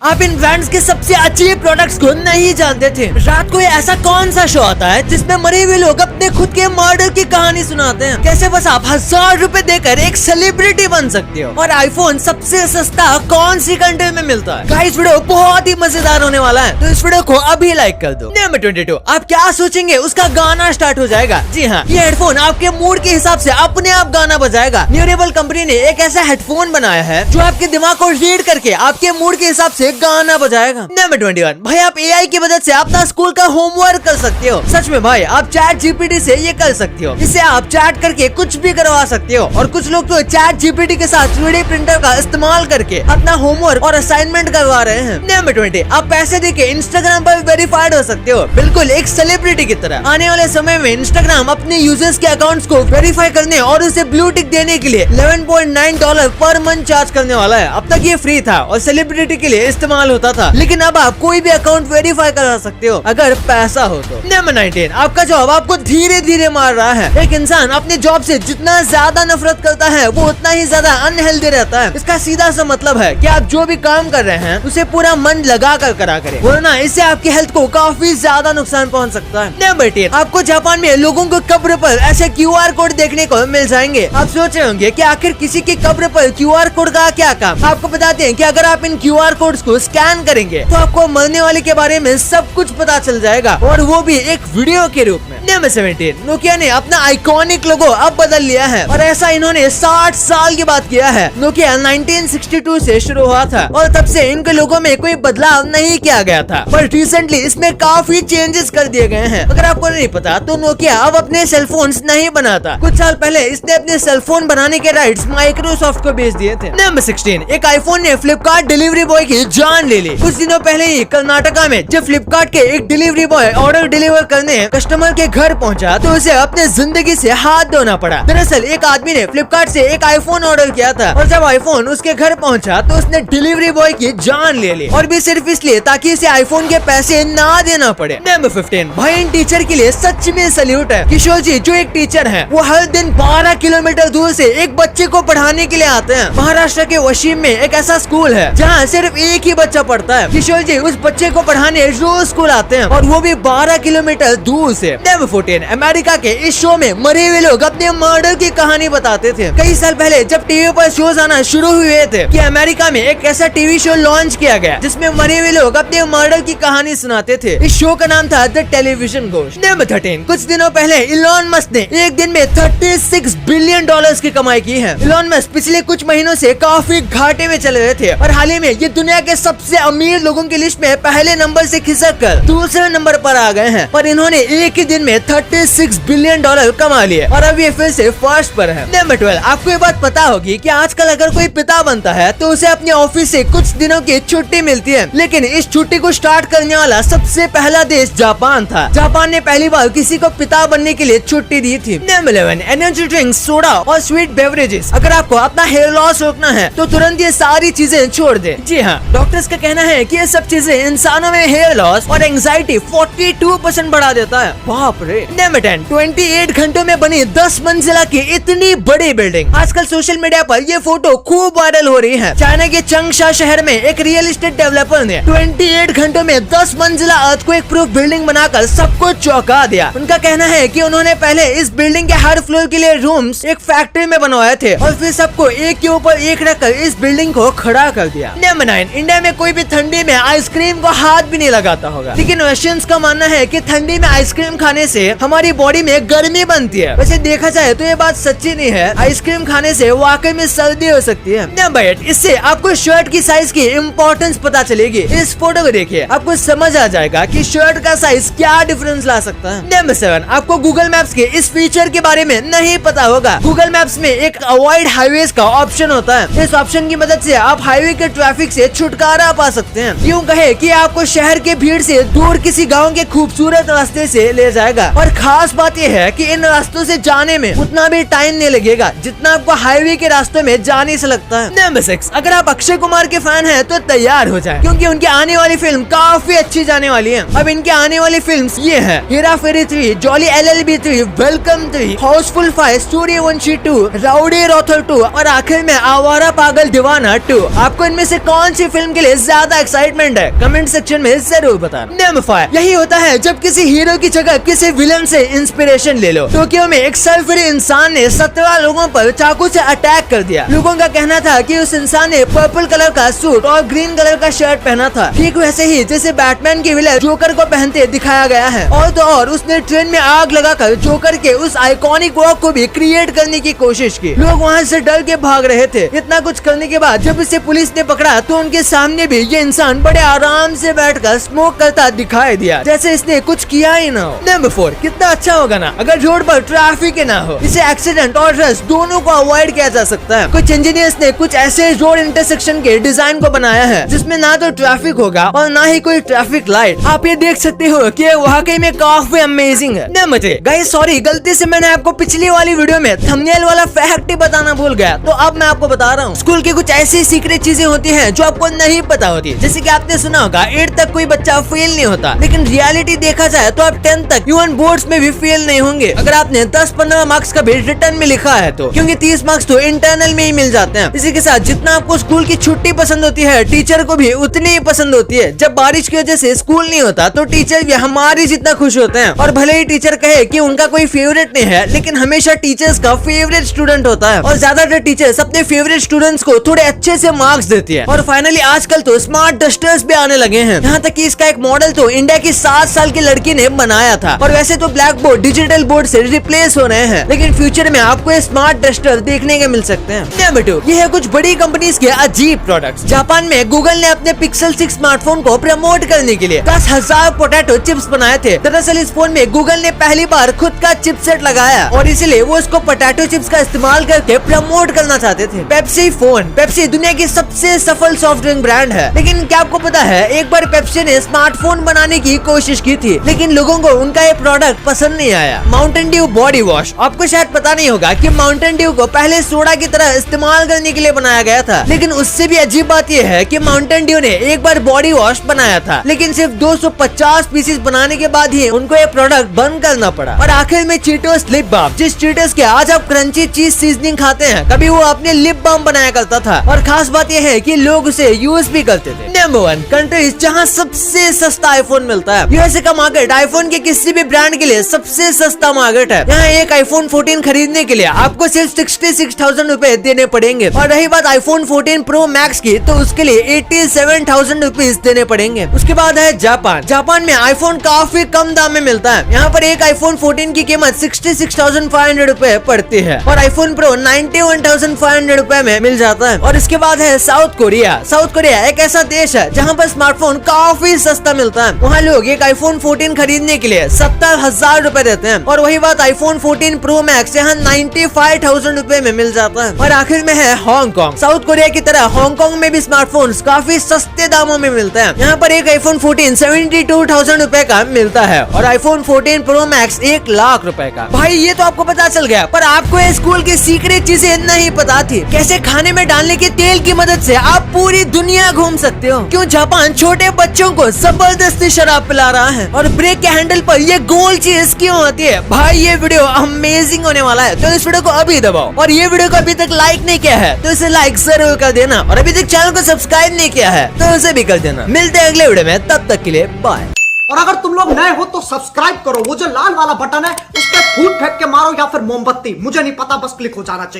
आप इन ब्रांड्स के सबसे अच्छे प्रोडक्ट्स को नहीं जानते थे। रात को ऐसा कौन सा शो आता है जिसमें मरे हुए लोग अपने खुद के मर्डर की कहानी सुनाते हैं? कैसे बस आप 1000 रुपए देकर एक सेलिब्रिटी बन सकते हो? और आईफोन सबसे सस्ता कौन सी कंट्री में मिलता है? गाइस वीडियो बहुत ही मजेदार होने वाला है, तो इस वीडियो को अभी लाइक कर दो। नंबर 22, आप क्या सोचेंगे उसका गाना स्टार्ट हो जाएगा। जी हाँ, ये हेडफोन आपके मूड के हिसाब से अपने आप गाना बजाएगा। न्यूरेबल कंपनी ने एक ऐसा हेडफोन बनाया है जो आपके दिमाग को रीड करके आपके मूड के हिसाब से गाना बजाएगा। नंबर 21, भाई आप एआई की मदद से अपना स्कूल का होमवर्क कर सकते हो। सच में भाई, आप चैट जीपीटी से ये कर सकते हो। इससे आप चैट करके कुछ भी करवा सकते हो। और कुछ लोग तो चैट जीपीटी के साथ 3D प्रिंटर का इस्तेमाल करके अपना होमवर्क और असाइनमेंट करवा रहे हैं। नंबर 20, आप पैसे देके इंस्टाग्राम पर वेरीफाइड हो सकते हो, बिल्कुल एक सेलिब्रिटी की तरह। आने वाले समय में इंस्टाग्राम अपने यूजर्स के अकाउंट्स को वेरीफाई करने और उसे ब्लू टिक देने के लिए $11.9 पर मंथ चार्ज करने वाला है। अब तक ये फ्री था और सेलिब्रिटी के लिए इस्तेमाल होता था, लेकिन अब आप कोई भी अकाउंट वेरीफाई करा सकते हो अगर पैसा हो तो। नंबर 19, आपका जॉब आपको धीरे धीरे मार रहा है। एक इंसान अपने जॉब से जितना ज्यादा नफरत करता है वो उतना ही ज्यादा अनहेल्दी रहता है। इसका सीधा सा मतलब है कि आप जो भी काम कर रहे हैं उसे पूरा मन लगा कर करा करें, वरना इससे आपकी हेल्थ को काफी ज्यादा नुकसान पहुंच सकता है। नंबर 10, आपको जापान में लोगों को कब्र पर ऐसे QR कोड देखने को मिल जाएंगे। आप सोच रहे होंगे कि आखिर किसी की कब्र पर QR कोड का क्या काम? आपको बताते हैं कि अगर आप इन QR कोड्स को स्कैन करेंगे तो आपको मरने वाले के बारे में सब कुछ पता चल जाएगा, और वो भी एक वीडियो के रूप में। नंबर 17, नोकिया ने अपना आइकॉनिक लोगो अब बदल लिया है, और ऐसा इन्होंने 60 साल की बात किया है। नोकिया 1962 से शुरू हुआ था और तब से इनके लोगो में कोई बदलाव नहीं किया गया था, पर रिसेंटली इसमें काफी चेंजेस कर दिए गए हैं। अगर आपको नहीं पता तो नोकिया अब अपने सेलफोन्स नहीं बनाता। कुछ साल पहले इसने अपने सेलफोन बनाने के राइट्स माइक्रोसॉफ्ट को बेच दिए थे। नंबर 16, एक आईफोन ने फ्लिपकार्ट डिलीवरी बॉय की जान ले ली। कुछ दिनों पहले ही कर्नाटका में जब फ्लिपकार्ट के एक डिलीवरी बॉय ऑर्डर डिलीवर करने कस्टमर के घर पहुंचा तो उसे अपने जिंदगी से हाथ धोना पड़ा। दरअसल एक आदमी ने फ्लिपकार्ट से एक आईफोन ऑर्डर किया था, और जब आईफोन उसके घर पहुंचा तो उसने डिलीवरी बॉय की जान ले ली, और भी सिर्फ इसलिए ताकि इसे आईफोन के पैसे ना देना पड़े। नंबर 15, भाई इन टीचर के लिए सच में सैल्यूट है। किशोर जी जो एक टीचर हैं, वो हर दिन 12 किलोमीटर दूर से एक बच्चे को पढ़ाने के लिए आते हैं। महाराष्ट्र के वशीम में एक ऐसा स्कूल है जहाँ सिर्फ एक ही बच्चा पढ़ता है। किशोर जी उस बच्चे को पढ़ाने रोज स्कूल आते हैं, और वो भी 12 किलोमीटर दूर से। नंबर 14, अमेरिका के इस शो में मरे हुए लोग अपने मर्डर की कहानी बताते थे। कई साल पहले जब टीवी पर शोज आना शुरू हुए थे कि अमेरिका में एक ऐसा टीवी शो लॉन्च किया गया जिसमें मरे हुए लोग अपने मर्डर की कहानी सुनाते थे। इस शो का नाम था द टेलीविजन घोस्ट। नंबर 13, कुछ दिनों पहले इलॉन मस्क ने एक दिन में $36 बिलियन की कमाई की है। इलॉन मस्क पिछले कुछ महीनों से काफी घाटे में चल रहे थे, और हाल ही में ये दुनिया के सबसे अमीर लोगों की लिस्ट में पहले नंबर से खिसक कर दूसरे नंबर पर आ गए हैं। पर इन्होंने एक ही दिन में $36 बिलियन कमा लिए, और अब ये फिर से फर्स्ट पर है। नंबर 12, आपको ये बात पता होगी कि आजकल अगर कोई पिता बनता है तो उसे अपने ऑफिस से कुछ दिनों की छुट्टी मिलती है, लेकिन इस छुट्टी को स्टार्ट करने वाला सबसे पहला देश जापान था। जापान ने पहली बार किसी को पिता बनने के लिए छुट्टी दी थी। नंबर 11, एनर्जी ड्रिंक, सोडा और स्वीट बेवरेजेस। अगर आपको अपना हेयर लॉस रोकना है तो तुरंत ये सारी चीजें छोड़ दे। जी हाँ, डॉक्टर्स का कहना है कि ये सब चीजें इंसानों में हेयर लॉस और एंजाइटी 42% बढ़ा देता है। बाप रे। नंबर 10, 28 घंटों में बनी 10 मंजिला की इतनी बड़ी बिल्डिंग। आजकल सोशल मीडिया पर ये फोटो खूब वायरल हो रही है। चाइना के चंगशा शहर में एक रियल एस्टेट डेवलपर ने 28 घंटों में 10 मंजिला अर्थक्वेक प्रूफ बिल्डिंग बनाकर सबको चौंका दिया। उनका कहना है कि उन्होंने पहले इस बिल्डिंग के हर फ्लोर के लिए रूम्स एक फैक्ट्री में बनवाए थे, और फिर सबको एक के ऊपर एक रखकर इस बिल्डिंग को खड़ा कर दिया। नंबर 9, इंडिया में कोई भी ठंडी में आइसक्रीम को हाथ भी नहीं लगाता होगा, लेकिन रशियंस का मानना है कि ठंडी में आइसक्रीम खाने से हमारी बॉडी में गर्मी बनती है। वैसे देखा जाए तो ये बात सच्ची नहीं है, आइसक्रीम खाने से वाकई में सर्दी हो सकती है। नंबर 8, इससे आपको शर्ट की साइज की इम्पोर्टेंस पता चलेगी। इस फोटो को देखिए, आपको समझ आ जाएगा कि शर्ट का साइज क्या डिफरेंस ला सकता है। नंबर 7, आपको गूगल मैप्स के इस फीचर के बारे में नहीं पता होगा। गूगल मैप्स में एक अवॉइड हाईवेज का ऑप्शन होता है। इस ऑप्शन की मदद से आप हाईवे के ट्रैफिक से छुटकारा पा सकते हैं। यूँ कहे कि आपको शहर के भीड़ से दूर किसी गाँव के खूबसूरत रास्ते से ले जाएगा। लगेगा। और खास बात यह है कि इन रास्तों से जाने में उतना भी टाइम नहीं लगेगा जितना आपको हाईवे के रास्तों में जाने से लगता है। नंबर 6, अगर आप अक्षय कुमार के फैन हैं तो तैयार हो जाएं, क्योंकि उनकी आने वाली फिल्म काफी अच्छी जाने वाली है। अब इनकी आने वाली फिल्म्स ये है: Hera Pheri 3, Jolly LLB 3, Welcome 3, Housefull 5, Sooryavanshi 2, Rowdy Rathore 2 और आखिर में आवारा पागल दीवाना 2। आपको इनमें से कौन सी फिल्म के लिए ज्यादा एक्साइटमेंट है? कमेंट सेक्शन में जरूर बताएं। नंबर 5, यही होता है जब किसी हीरो की जगह किसी विलन से इंस्पिरेशन ले लो। टोक्यो में एक सर्फरी इंसान ने 17 लोगों पर चाकू से अटैक कर दिया। लोगों का कहना था कि उस इंसान ने पर्पल कलर का सूट और ग्रीन कलर का शर्ट पहना था, ठीक वैसे ही जैसे बैटमैन के विलन जोकर को पहनते दिखाया गया है। और तो और उसने ट्रेन में आग लगाकर जोकर के उस आइकॉनिक वॉक को भी क्रिएट करने की कोशिश की। लोग वहाँ से डर के भाग रहे थे। इतना कुछ करने के बाद जब इसे पुलिस ने पकड़ा तो उनके सामने भी ये इंसान बड़े आराम से बैठकर स्मोक करता दिखाई दिया, जैसे इसने कुछ किया ही ना हो। नंबर 4, कितना अच्छा होगा ना अगर रोड पर ट्रैफिक ना हो। इसे एक्सीडेंट और रश दोनों को अवॉइड किया जा सकता है। कुछ इंजीनियर्स ने कुछ ऐसे रोड इंटरसेक्शन के डिजाइन को बनाया है जिसमें ना तो ट्रैफिक होगा और ना ही कोई ट्रैफिक लाइट। आप ये देख सकते हो कि वाकई में काफी अमेजिंग है। नंबर 3, गाइस सॉरी, गलती से मैंने आपको पिछली वाली वीडियो में थंबनेल वाला फैक्ट ही बताना भूल गया, तो अब मैं आपको बता रहा हूँ। स्कूल की कुछ ऐसी सीक्रेट चीजें होती हैं जो आपको नहीं पता होती। जैसे कि आपने सुना होगा 8 तक कोई बच्चा फेल नहीं होता, लेकिन रियलिटी देखा जाए तो आप 10 तक इवन बोर्ड्स में भी फेल नहीं होंगे अगर आपने 10-15 मार्क्स का भी रिटर्न में लिखा है तो, क्योंकि 30 मार्क्स तो इंटरनल में ही मिल जाते हैं। इसी के साथ जितना आपको स्कूल की छुट्टी पसंद होती है, टीचर को भी उतनी ही पसंद होती है। जब बारिश की वजह से स्कूल नहीं होता तो टीचर भी हमारी जितना खुश होते हैं। और भले ही टीचर कहे कि उनका कोई फेवरेट नहीं है, लेकिन हमेशा टीचर्स का फेवरेट स्टूडेंट होता है। और ज्यादातर टीचर्स अपने फेवरेट स्टूडेंट्स को थोड़े अच्छे से मार्क्स देती है। और फाइनली आजकल तो स्मार्ट डस्टर्स भी आने लगे हैं। यहाँ तक कि इसका एक मॉडल तो इंडिया की 7 साल की लड़की ने बनाया था। और वैसे तो ब्लैक बोर्ड डिजिटल बोर्ड से रिप्लेस हो रहे हैं, लेकिन फ्यूचर में आपको ये स्मार्ट डस्टर देखने के मिल सकते हैं। नंबर 2, ये है कुछ बड़ी कंपनीज के अजीब प्रोडक्ट्स। जापान में गूगल ने अपने पिक्सल 6 स्मार्टफोन को प्रमोट करने के लिए 10,000 पोटैटो चिप्स बनाए थे। दरअसल इस फोन में गूगल ने पहली बार खुद का चिपसेट लगाया और इसलिए वो इसको पोटैटो चिप्स का इस्तेमाल करके प्रमोट करना चाहते थे। पेप्सी फोन, पेप्सी दुनिया की सबसे सफल सॉफ्ट ड्रिंक ब्रांड है, लेकिन क्या आपको पता है एक बार पेप्सी ने स्मार्टफोन बनाने की कोशिश की थी, लेकिन लोगों को उनका ये प्रोडक्ट पसंद नहीं आया। माउंटेन ड्यू बॉडी वॉश, आपको शायद पता नहीं होगा कि माउंटेन ड्यू को पहले सोडा की तरह इस्तेमाल करने के लिए बनाया गया था, लेकिन उससे भी अजीब बात यह है कि माउंटेन ड्यू ने एक बार बॉडी वॉश बनाया था, लेकिन सिर्फ 250 पीसेस बनाने के बाद ही उनको ये प्रोडक्ट बंद करना पड़ा। और आखिर में चीटोस लिप बाम, जिस चीटोस के आज आप क्रंची चीज सीजनिंग खाते हैं, कभी वो अपने लिप बाम बनाया करता था। और खास बात यह है कि लोग उसे यूज भी करते थे। नंबर 1, कंट्रीज जहाँ सबसे सस्ता आईफोन मिलता है। यूएसए का मार्केट आईफोन के किसी भी ब्रांड के लिए सबसे सस्ता मार्केट है। यहाँ एक आईफोन 14 खरीदने के लिए आपको सिर्फ 66,000 रूपए देने पड़ेंगे। और रही बात आईफोन 14 प्रो मैक्स की, तो उसके लिए 87,000 रुपीज देने पड़ेंगे। उसके बाद है जापान। जापान में आईफोन काफी कम दाम में मिलता है। यहाँ पर एक आईफोन 14 की कीमत 66,500 रूपए पड़ती है और आईफोन प्रो 91,500 रूपए में मिल जाता है। और इसके बाद है साउथ कोरिया। साउथ कोरिया एक ऐसा देश है जहाँ पर स्मार्टफोन काफी सस्ता मिलता है। वहाँ लोग एक आईफोन 14 खरीदने के लिए 70,000 रूपए देते हैं। और वही बात आईफोन 14 प्रो मैक्स यहाँ 95,000 रूपए में मिल जाता है। और आखिर में है हांगकांग। साउथ कोरिया की तरह हांगकांग में भी स्मार्टफोन्स काफी सस्ते दामों में मिलते हैं। यहाँ पर एक आईफोन 14 72,000 रूपए का मिलता है और आईफोन 14 प्रो मैक्स 1 लाख रूपए का। भाई ये तो आपको पता चल गया, पर आपको स्कूल की सीक्रेट चीजें नहीं पता थी। कैसे खाने में डालने के तेल की मदद से आप पूरी दुनिया घूम सकते हो। क्यों जापान छोटे बच्चों को जबरदस्ती शराब पिला रहा है और ब्रेक के हैंडल पर ये गोल चीज क्यों होती है। भाई ये वीडियो अमेजिंग होने वाला है, तो इस वीडियो को अभी दबाओ। और ये वीडियो को अभी तक लाइक नहीं किया है तो इसे लाइक जरूर कर देना। और अभी तक चैनल को सब्सक्राइब नहीं किया है तो उसे भी कर देना। मिलते हैं अगले वीडियो में, तब तक के लिए बाय। और अगर तुम लोग नए हो तो सब्सक्राइब करो, वो जो लाल वाला बटन है उस पर फूट फेंक के मारो या फिर मोमबत्ती, मुझे नहीं पता, बस क्लिक हो जाना चाहिए।